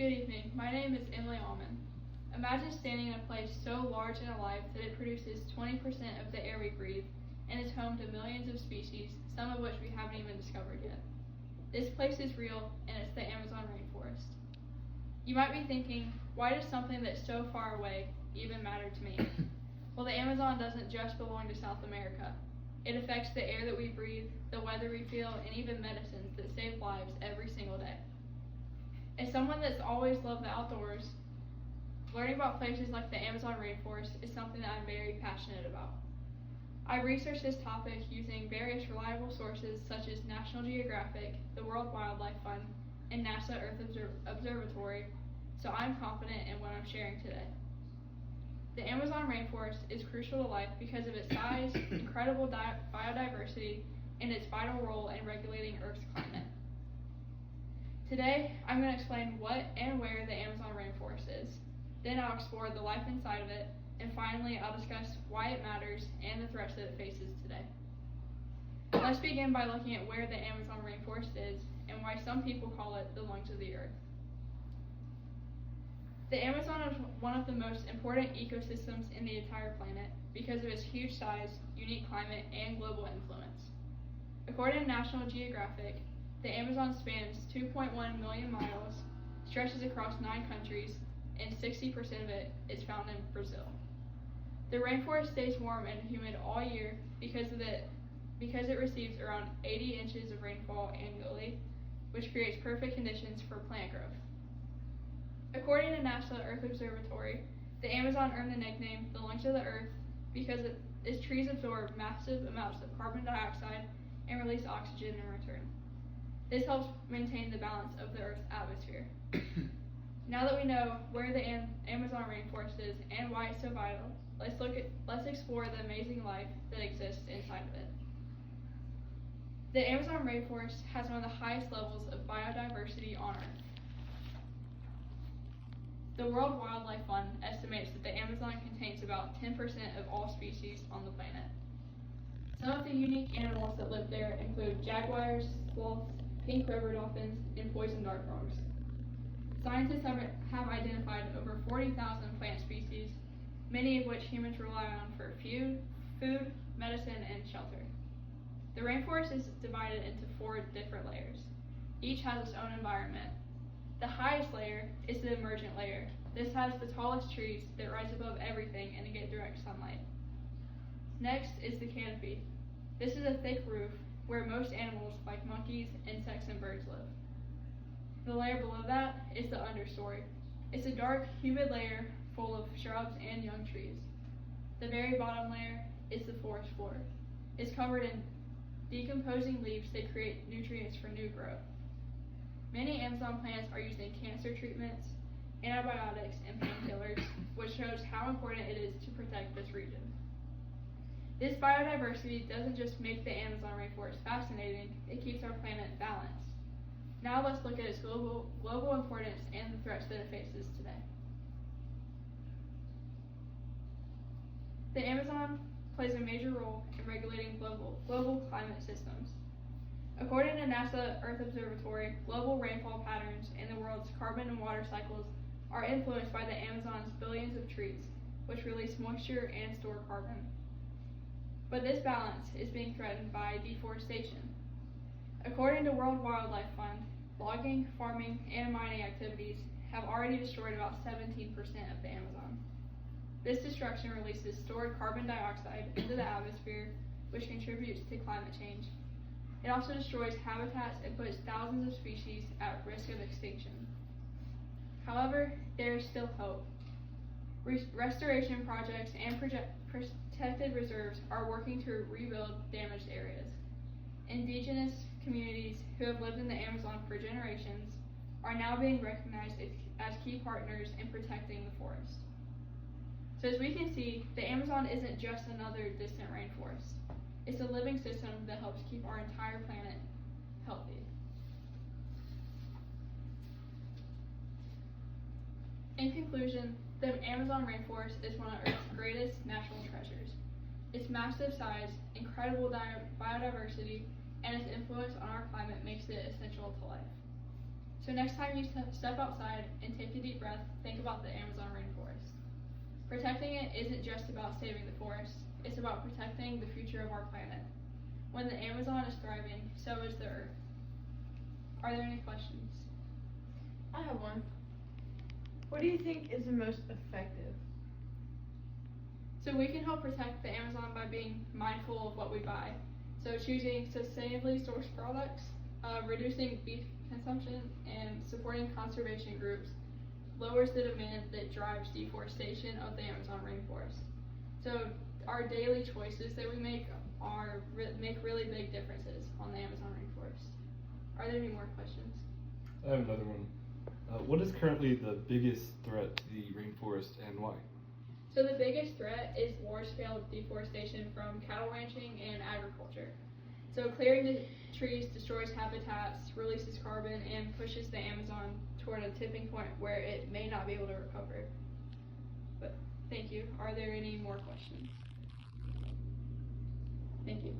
Good evening. My name is Emily Allman. Imagine standing in a place so large and alive that it produces 20% of the air we breathe and is home to millions of species, some of which we haven't even discovered yet. This place is real, and it's the Amazon rainforest. You might be thinking, why does something that's so far away even matter to me? Well, the Amazon doesn't just belong to South America. It affects the air that we breathe, the weather we feel, and even medicines that save lives every single day. As someone that's always loved the outdoors, learning about places like the Amazon rainforest is something that I'm very passionate about. I researched this topic using various reliable sources such as National Geographic, the World Wildlife Fund, and NASA Earth Observatory, so I'm confident in what I'm sharing today. The Amazon rainforest is crucial to life because of its size, incredible biodiversity, and its vital role in regulating Earth's climate. Today, I'm going to explain what and where the Amazon rainforest is. Then I'll explore the life inside of it, and finally I'll discuss why it matters and the threats that it faces today. Let's begin by looking at where the Amazon rainforest is and why some people call it the lungs of the earth. The Amazon is one of the most important ecosystems in the entire planet because of its huge size, unique climate, and global influence. According to National Geographic, the Amazon spans 2.1 million miles, stretches across 9 countries, and 60% of it is found in Brazil. The rainforest stays warm and humid all year because it receives around 80 inches of rainfall annually, which creates perfect conditions for plant growth. According to NASA Earth Observatory, the Amazon earned the nickname the lungs of the earth because its trees absorb massive amounts of carbon dioxide and release oxygen in return. This helps maintain the balance of the Earth's atmosphere. Now that we know where the Amazon rainforest is and why it's so vital, let's explore the amazing life that exists inside of it. The Amazon rainforest has one of the highest levels of biodiversity on Earth. The World Wildlife Fund estimates that the Amazon contains about 10% of all species on the planet. Some of the unique animals that live there include jaguars, sloths, pink river dolphins, and poison dart frogs. Scientists have identified over 40,000 plant species, many of which humans rely on for food, medicine, and shelter. The rainforest is divided into 4 different layers. Each has its own environment. The highest layer is the emergent layer. This has the tallest trees that rise above everything and get direct sunlight. Next is the canopy. This is a thick roof where most animals like monkeys, insects, and birds live. The layer below that is the understory. It's a dark, humid layer full of shrubs and young trees. The very bottom layer is the forest floor. It's covered in decomposing leaves that create nutrients for new growth. Many Amazon plants are used in cancer treatments, antibiotics, and painkillers, which shows how important it is to protect this region. This biodiversity doesn't just make the Amazon rainforest fascinating, it keeps our planet balanced. Now let's look at its global importance and the threats that it faces today. The Amazon plays a major role in regulating global climate systems. According to NASA Earth Observatory, global rainfall patterns and the world's carbon and water cycles are influenced by the Amazon's billions of trees, which release moisture and store carbon. But this balance is being threatened by deforestation. According to World Wildlife Fund, logging, farming, and mining activities have already destroyed about 17% of the Amazon. This destruction releases stored carbon dioxide into the atmosphere, which contributes to climate change. It also destroys habitats and puts thousands of species at risk of extinction. However, there is still hope. Restoration projects and protected reserves are working to rebuild damaged areas. Indigenous communities who have lived in the Amazon for generations are now being recognized as key partners in protecting the forest. So as we can see, the Amazon isn't just another distant rainforest. It's a living system that helps keep our entire planet healthy. In conclusion, the Amazon rainforest is one of Earth's greatest natural treasures. Its massive size, incredible biodiversity, and its influence on our climate makes it essential to life. So next time you step outside and take a deep breath, think about the Amazon rainforest. Protecting it isn't just about saving the forest, it's about protecting the future of our planet. When the Amazon is thriving, so is the Earth. Are there any questions? I have one. What do you think is the most effective? So we can help protect the Amazon by being mindful of what we buy. So choosing sustainably sourced products, reducing beef consumption, and supporting conservation groups lowers the demand that drives deforestation of the Amazon rainforest. So our daily choices that we make make really big differences on the Amazon rainforest. Are there any more questions? I have another one. What is currently the biggest threat to the rainforest and why? So the biggest threat is large-scale deforestation from cattle ranching and agriculture. So clearing the trees destroys habitats, releases carbon, and pushes the Amazon toward a tipping point where it may not be able to recover. But thank you. Are there any more questions? Thank you.